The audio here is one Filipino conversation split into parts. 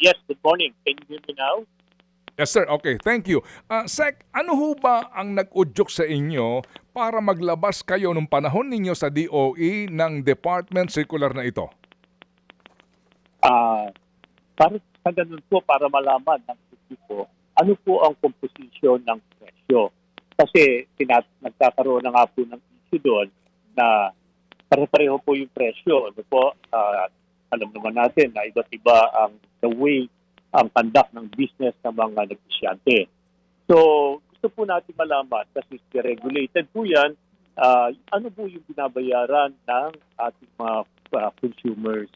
Yes, good morning. Can you hear me now? Yes, sir. Okay, thank you. Sec, ano ho ba ang nag-udyok sa inyo para maglabas kayo nung panahon ninyo sa DOE ng Department Circular na ito? Ah, para sa ganun po, para malaman ng publiko, ano po ang composition ng presyo? Kasi nagkakaroon na nga po ng issue doon na pare-pareho po yung presyo. Ano po, alam naman natin na iba't iba ang the way ang conduct ng business ng mga negosyante. So, gusto po natin malaman kasi regulated po yan, ano po yung binabayaran ng ating mga consumers.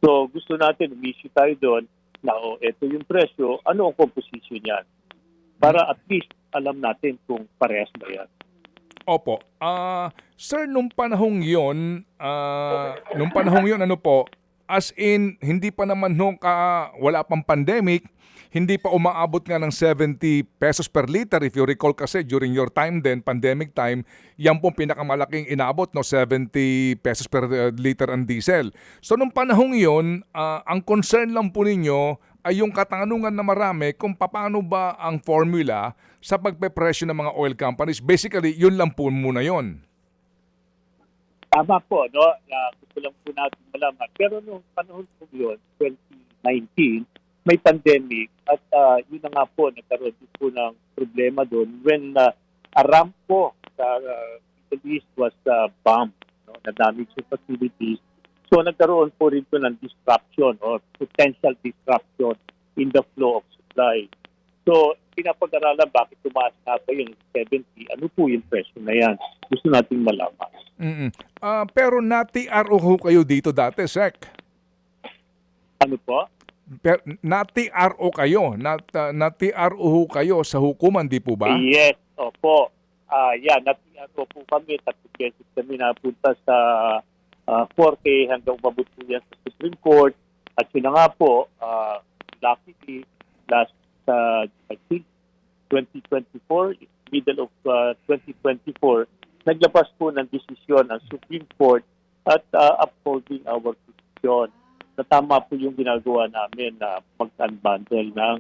So, gusto natin, umi-issue tayo doon na ito yung presyo, ano ang composition yan? Para at least alam natin kung parehas ba yan. Opo. Sir, nung panahong yon ano po, as in, hindi pa naman wala pang pandemic, hindi pa umaabot nga ng 70 pesos per liter. If you recall kasi during your time then, pandemic time, yan pong pinakamalaking inabot, no, 70 pesos per liter ang diesel. So nung panahong yon, ang concern lang po ninyo ay yung katanungan na marami kung paano ba ang formula sa pagpepresyo ng mga oil companies. Basically, yun lang po muna yon. Tama po, no? Gusto lang po natin malaman. Pero nung panahon po yun, 2019, may pandemic at yun na nga po, nagkaroon din po ng problema doon when Aramco sa Middle East was bombed, no? Na-damage yung facilities. So nagkaroon po rin po ng disruption or potential disruption in the flow of supply. So pinapag-aralan bakit tumaas na pa yung 70, ano po yung presyo na yan? Gusto nating malaman. Pero na-TRO ho kayo dito dati, Sec. Ano po? Na-TRO kayo, na-TRO ho kayo sa hukuman, di po ba? Yes, opo. Natiyago po kami, 3 beses kami napunta sa korte hanggang umabot po yan sa Supreme Court. At yun na nga po, luckily, last I think 2024, middle of 2024, naglabas po ng desisyon ang Supreme Court at upholding our position na tama po yung ginagawa namin na mag-unbundle ng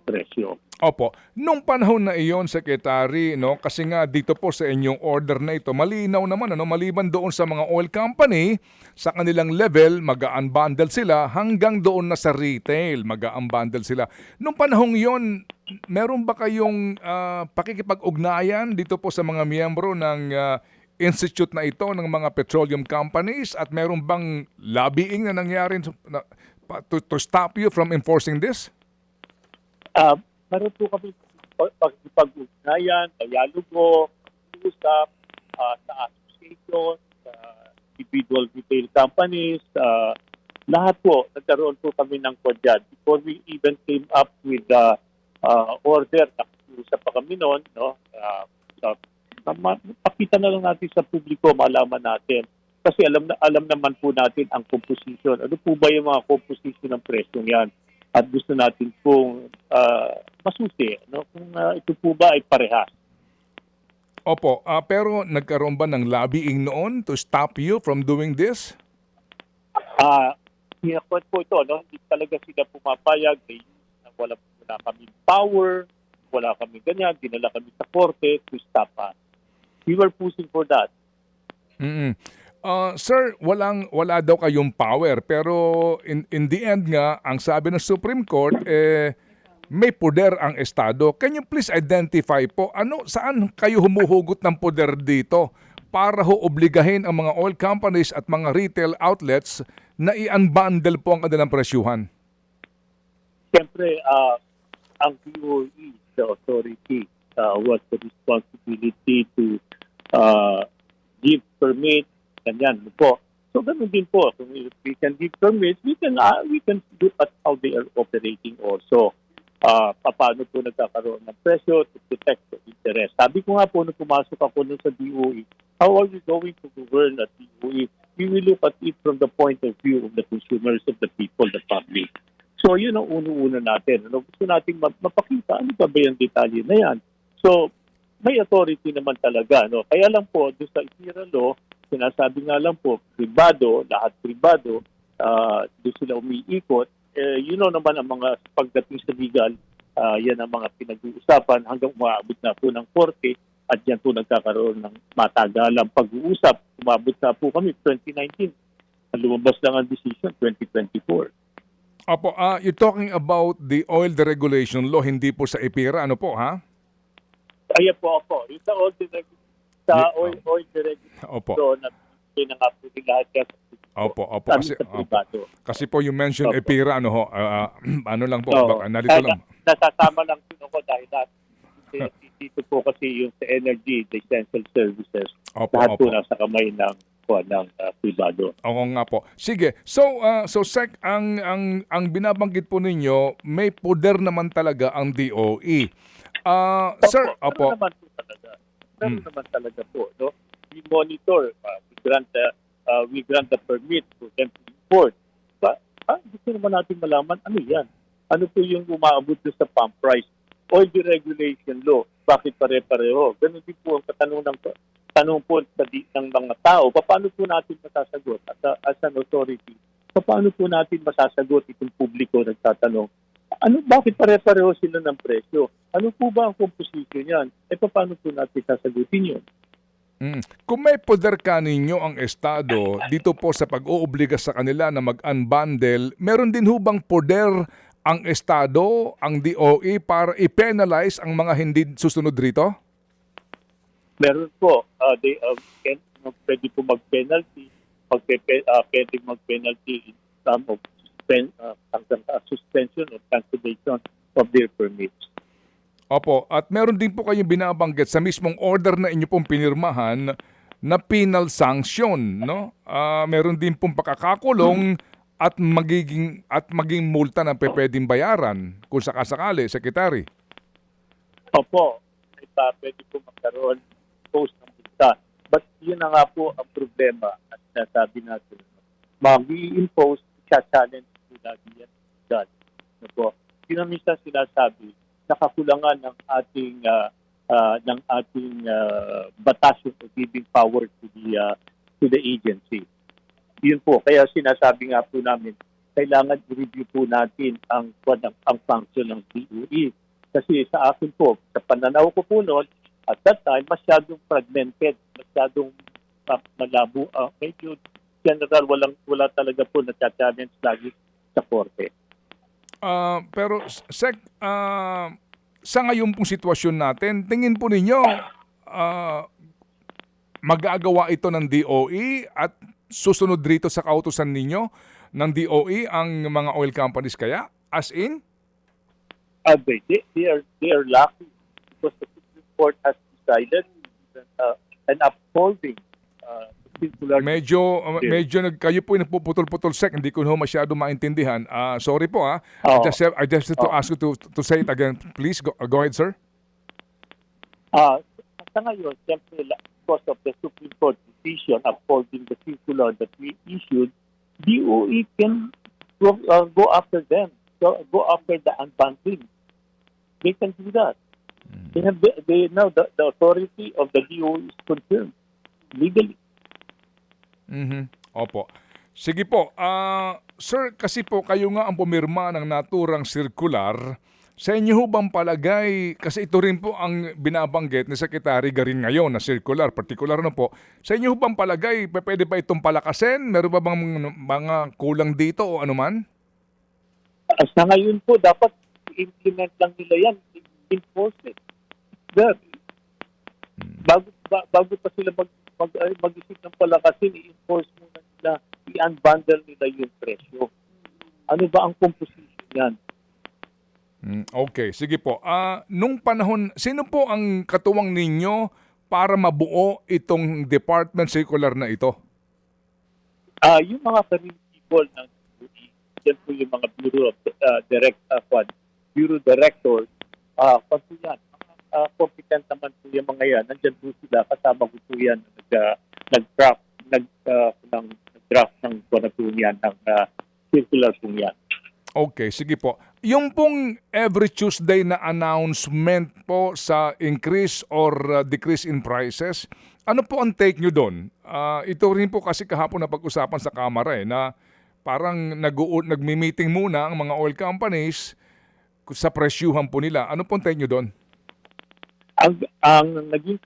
presyo. Opo. Nung panahon na iyon, Secretary, no, kasi nga dito po sa inyong order na ito, malinaw naman, ano, maliban doon sa mga oil company, sa kanilang level, mag-unbundle sila, hanggang doon na sa retail, mag-unbundle sila. Nung panahong iyon, meron ba kayong pakikipag-ugnayan dito po sa mga miyembro ng institute na ito, ng mga petroleum companies, at meron bang lobbying na nangyari to stop you from enforcing this? Meron po kami pag-ugnayan, dialogo, usap sa association, sa individual retail companies, lahat po, nagkaroon po kami ng kwadyan. Before we even came up with the order, nakiusap pa kami noon, no? Pakita na lang natin sa publiko, malaman natin. Kasi alam naman po natin ang composition. Ano po ba yung mga composition ng presyong yan? At gusto natin pong masusi, no? Kung ito po ba ay parehas. Opo, pero nagkaroon ba ng lobbying noon to stop you from doing this? Hinakwet po ito, no? Hindi talaga sila pumapayag. Wala kami power, wala kami ganyan, dinala kami sa korte to stop us. We were pushing for that. Sir, wala daw kayong power, pero in the end nga, ang sabi ng Supreme Court, may poder ang Estado. Can you please identify po, saan kayo humuhugot ng poder dito para obligahin ang mga oil companies at mga retail outlets na i-unbundle po ang kanilang presyuhan? Siyempre, ang DOE, the authority, was the responsibility to give permit, ganyan po. So ganun din po. Kung we can give permits, we can look at how they are operating also. Paano po nagkakaroon ng presyo to protect the interest. Sabi ko nga po nung pumasok ako nun sa DOE, how are we going to govern at DOE? We will look at it from the point of view of the consumers, of the people, the public. So yun ang uno-uno natin. Gusto natin mapakita ano ba yung detalye na yan. So may authority naman talaga. No? Kaya lang po, doon sa IRA law, sinasabi nga lang po, pribado, lahat pribado, doon sila umiikot. naman ang mga pagdating sa legal, yan ang mga pinag-uusapan hanggang umaabot na po ng korte at yan po nagkakaroon ng matagalang pag-uusap. Umabot na po kami 2019. Lumabas lang ang decision 2024. Opo, you're talking about the oil deregulation law, hindi po sa EPIRA, ano po, ha? Ayan po ako. Yung sa oil deregulation Opo. law na pinangako nila lahat Opo. sa privado. Kasi po you mentioned Opo. EPIRA, ano ho, ano lang po, Oo. baka nalito lang. Nasasama lang po ako dahil dito po kasi yung sa energy, the essential services, Opo, lahat po opo. nasa kamay ng privado. Oo nga po. Sige. So Sec, ang binabanggit po ninyo, may poder naman talaga ang DOE. Sir, opo. Meron naman talaga po. No? We monitor, we grant the permit for them to import. Gusto naman natin malaman, ano yan? Ano po yung umaabot doon sa pump price? Oil deregulation law, bakit pare-pareho? Ganun din po ang tanong po ng mga tao. Paano po natin masasagot as an authority? Paano po natin masasagot itong publiko nagtatanong? Bakit pare-pareho sila ng presyo? Ano po ba ang composition yan? Paano po natin sasagutin yun? Kung may poder ka ninyo ang Estado dito po sa pag-oobliga sa kanila na mag-unbundle, meron din hubang poder ang Estado, ang DOE para i-penalize ang mga hindi susunod rito? Meron po. Pwede po mag-penalty. Pwede mag-penalty in terms of suspension or cancellation of their permits. Opo, at meron din po kayong binabanggit sa mismong order na inyo pong pinirmahan na penal sanction, no? Meron din pong pakakakulong at maging multa na pwedeng bayaran kung sakasakali, Secretary. Opo, pwede po magkaroon post ng multa. But yun na nga po ang problema at sabi natin. Mag-i-impose, challenge po lagi yan. Ano po? Yun ang minsan sinasabi, nakakulangan ng ating batas yung giving power to the agency. Yun po, kaya sinasabi nga po namin, kailangan i-review po natin ang function ng DOE. Kasi sa akin po, sa pananaw ko po noon, at that time, masyadong fragmented, masyadong malabo, medyo general, wala talaga po na-challenge lagi sa korte. Pero Sec, sa ngayon pong sitwasyon natin, tingin po ninyo mag-aagawa ito ng DOE at susunod rito sa kautusan ninyo ng DOE ang mga oil companies kaya? As in? They are lucky because the Supreme Court has decided and upholding circular. Medyo kayo po yung nagpuputol-putol, Sec, hindi ko masyado maintindihan. Sorry po I just have to ask you to say it again. Please go ahead, sir. Sa ngayon, siyempre, because of the Supreme Court decision upholding the circular that we issued, DOE can go after them, go after the unbundling. They can do that. Now the authority of the DOE is confirmed legally. Opo. Sige po. Sir, kasi po kayo nga ang pumirma ng naturang circular. Sa inyo bang palagay, kasi ito rin po ang binabanggit ni Secretary Garin ngayon na circular, particular na po. Sa inyo bang palagay, pwede ba itong palakasin? Meron ba bang mga kulang dito o anuman? Sa ngayon po, dapat i-implement lang nila yan. Enforce it. Bago pa sila mag-isip ng palakasin, i-enforce muna nila, i-unbundle nila yung presyo. Ano ba ang composition yan? Okay, sige po. Nung panahon, sino po ang katuwang ninyo para mabuo itong department circular na ito? Yung mga people ng DOE, yan po yung mga bureau directors, pag yan, competent naman po yung mga yan. Nandiyan po sila, kasama ko po yan, nag-draft ng circular po yan. Okay, sige po. Yung pong every Tuesday na announcement po sa increase or decrease in prices, ano po ang take nyo doon? Ito rin po kasi kahapon na pag-usapan sa Kamara na parang nagmi-meeting muna ang mga oil companies sa presyuhan po nila. Ano pong take nyo doon? Ang naging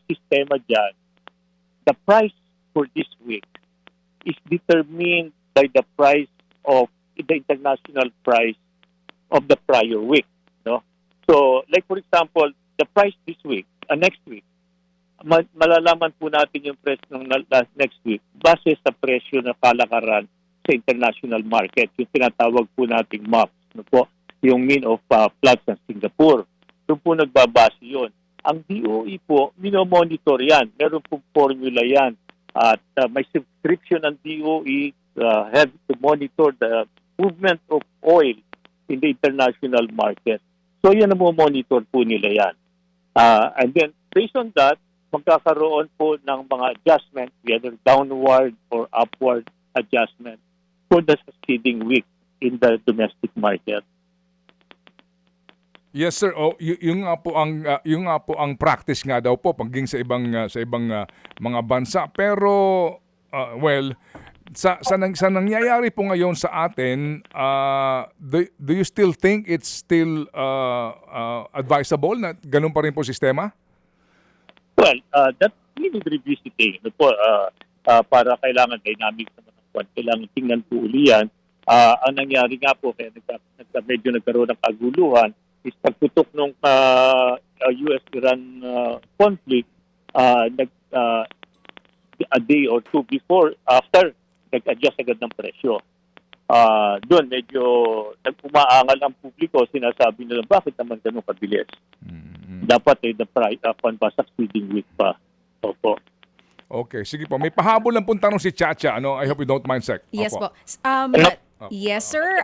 sistema diyan, the price for this week is determined by the price of the international price of the prior week, no? So, like for example, the price this week, next week, malalaman po natin yung presyo ng next week base sa presyo na kalakaran sa international market, yung tinatawag po nating MOPS, no po, yung mean of floods ng Singapore. Doon po nagbabase yun. Ang DOE po, minomonitor yan. Meron pong formula yan. At may subscription ng DOE have to monitor the movement of oil in the international market. So yan ang monitor po nila yan. And then, based on that, magkakaroon po ng mga adjustment, whether downward or upward adjustment for the succeeding week in the domestic market. Yes sir. Yung nga po ang practice nga daw po pagdating sa ibang mga bansa. Pero well, sa nangyayari po ngayon sa atin, do you still think it's still advisable na ganun pa rin po sistema? Well, that's really revisiting. Ano po, para kailangan dynamics naman ng kwan. Kailangan tingnan po uli yan. Ang nangyari nga po, kaya medyo nagkaroon ng kaguluhan, is pagputok ng US-Iran conflict, a day or two after, nag-adjust agad ng presyo. Doon, medyo nag-umaangal ang publiko, sinasabi nila, bakit naman ganun kabilis? Dapat the price pa succeeding week pa. Opo. Okay, sige po. May pahabol lang pong tanong si Chacha. Ano? I hope you don't mind, Sec. Yes Opo. po. Yes, sir.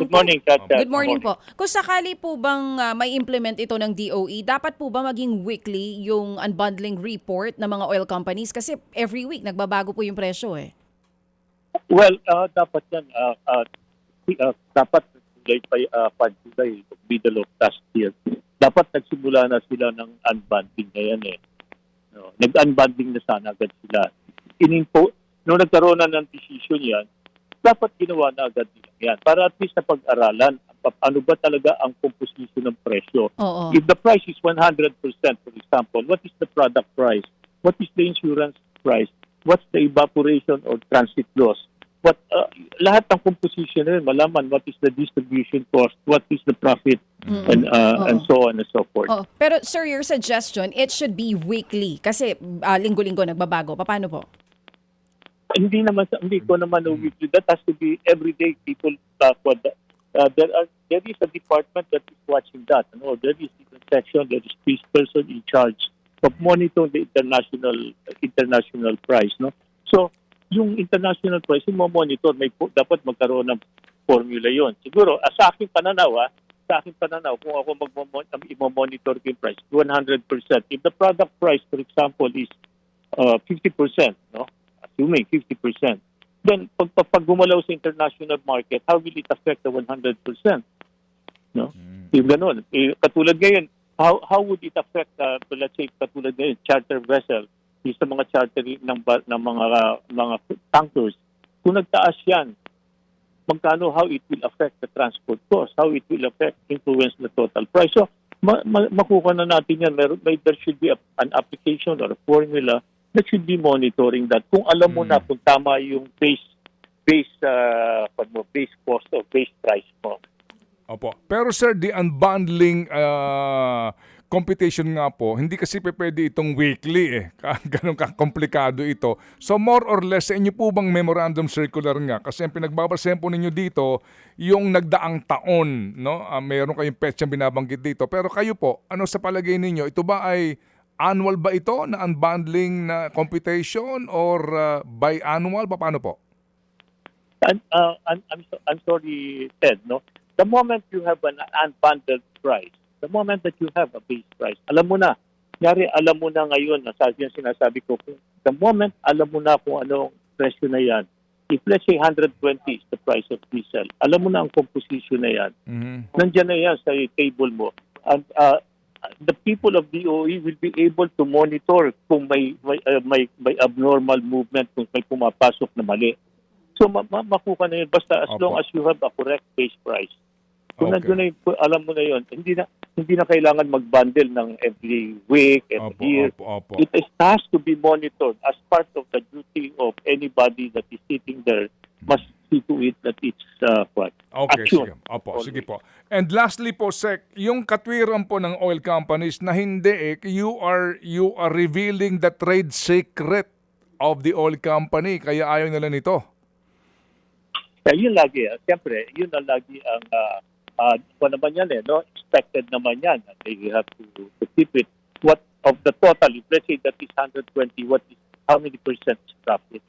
Good morning, Chacha. Good morning po. Kung sakali po bang may implement ito ng DOE, dapat po ba maging weekly yung unbundling report ng mga oil companies? Kasi every week nagbabago po yung presyo eh. Well, dapat yan. Dapat July, middle of last year. Dapat nagsimula na sila ng unbundling na yan eh. No, nag-unbundling na sana agad sila. Nung nagkaroon na ng decision yan, dapat ginawa na agad nila yan. Para at least na pag-aralan, ano ba talaga ang composition ng presyo. Oo. If the price is 100%, for example, what is the product price? What is the insurance price? What's the evaporation or transit loss? Lahat ng composition na yun, malaman what is the distribution cost, what is the profit, and so on and so forth. Pero sir, your suggestion, it should be weekly kasi linggo-linggo nagbabago. Paano po? Hindi ko naman weekly. That has to be everyday people. There is a department that is watching that. No? There is a section, there is this person in charge of monitoring the international price. No? So, yung international price, yung monitor, dapat magkaroon ng formula yon. Siguro, sa aking pananaw, kung ako mag-monitor yung price, 100%. If the product price, for example, is 50%, no? Assuming 50%, then pag gumalaw sa international market, how will it affect the 100%? No? Yung ganun. Katulad ngayon, how would it affect, let's say, katulad ngayon, charter vessel, sa mga charter ng mga tankers, kung nagtaas yan, how it will affect the transport cost, how it will influence the total price. So, makuha na natin yan. There should be an application or a formula that should be monitoring that. Kung alam mo na kung tama yung base cost o base price mo. Opo. Pero sir, the unbundling computation nga po, hindi kasi pwede itong weekly eh. Ganun ka-komplikado ito. So more or less, sa inyo po bang memorandum circular nga? Kasi ang pinagbabasehan po ninyo dito, yung nagdaang taon, no? Mayroon kayong petsang binabanggit dito. Pero kayo po, ano sa palagay ninyo? Ito ba ay annual ba ito na unbundling na computation or biannual? Paano po? I'm sorry, Ted, no? The moment you have an unbundled price, the moment that you have a base price, alam mo na ngayon, yung sinasabi ko, the moment alam mo na kung anong presyo na yan, if let's say 120 is the price of diesel, alam mo na ang composition na yan, nandiyan na yan sa table mo. And the people of DOE will be able to monitor kung may abnormal movement, kung may pumapasok na mali. So makuha na yun basta as Opo. long as you have a correct base price. Kung Okay. nandun na yun, alam mo na yun, hindi na kailangan mag-bundle ng every week, every year. Opo. It has to be monitored as part of the duty of anybody that is sitting there. Must see to it that it's Okay, action. sige. Opo, Always. sige po. And lastly po, Sec, yung katwiran po ng oil companies na hindi you are revealing the trade secret of the oil company kaya ayaw nila nito. Kaya yun lagi, siyempre, yun ang lagi ang naman yan no? Expected naman yan. They have to keep it. What of the total, if let's say that is 120, how many percent is profit?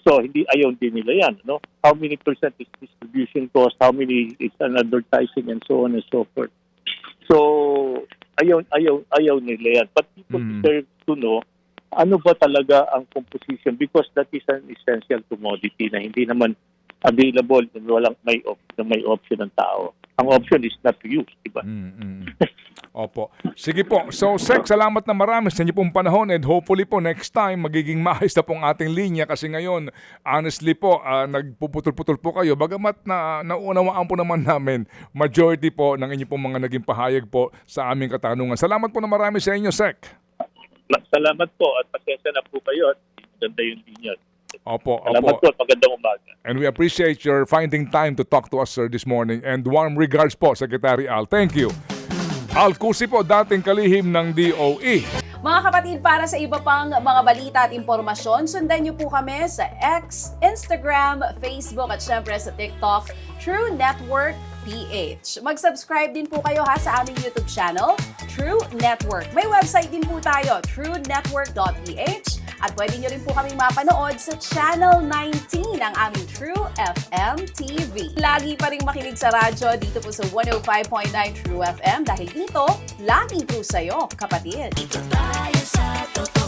So, ayaw din nila yan. No? How many percent is distribution cost? How many is an advertising and so on and so forth? So, ayaw nila yan. But people deserve to know ano ba talaga ang composition because that is an essential commodity na hindi naman available and walang may option ng tao. Ang option is not to use, di ba? Opo. Sige po. So, Sec, salamat na marami sa inyo pong panahon and hopefully po next time magiging maayos na pong ating linya kasi ngayon, honestly po, nagpuputol-putol po kayo. Bagamat na naunawaan po naman namin, majority po ng inyo pong mga naging pahayag po sa aming katanungan. Salamat po na marami sa inyo, Sec. Salamat po at pasensya na po kayo at maganda yung linya. Opo. Salamat po at magandang umaga. And we appreciate your finding time to talk to us, sir, this morning. And warm regards po, Secretary Al. Thank you. Al Cusi po, dating kalihim ng DOE. Mga kapatid, para sa iba pang mga balita at impormasyon, sundan niyo po kami sa X, Instagram, Facebook at syempre sa TikTok, True Network PH. Mag-subscribe din po kayo sa aming YouTube channel, True Network. May website din po tayo, truenetwork.ph at pwede niyo rin po kaming mapanood sa Channel 19 ng aming True FM TV. Lagi pa rin makinig sa radyo dito po sa 105.9 True FM dahil dito, laging true sa'yo, kapatid. Dito tayo sa totoo.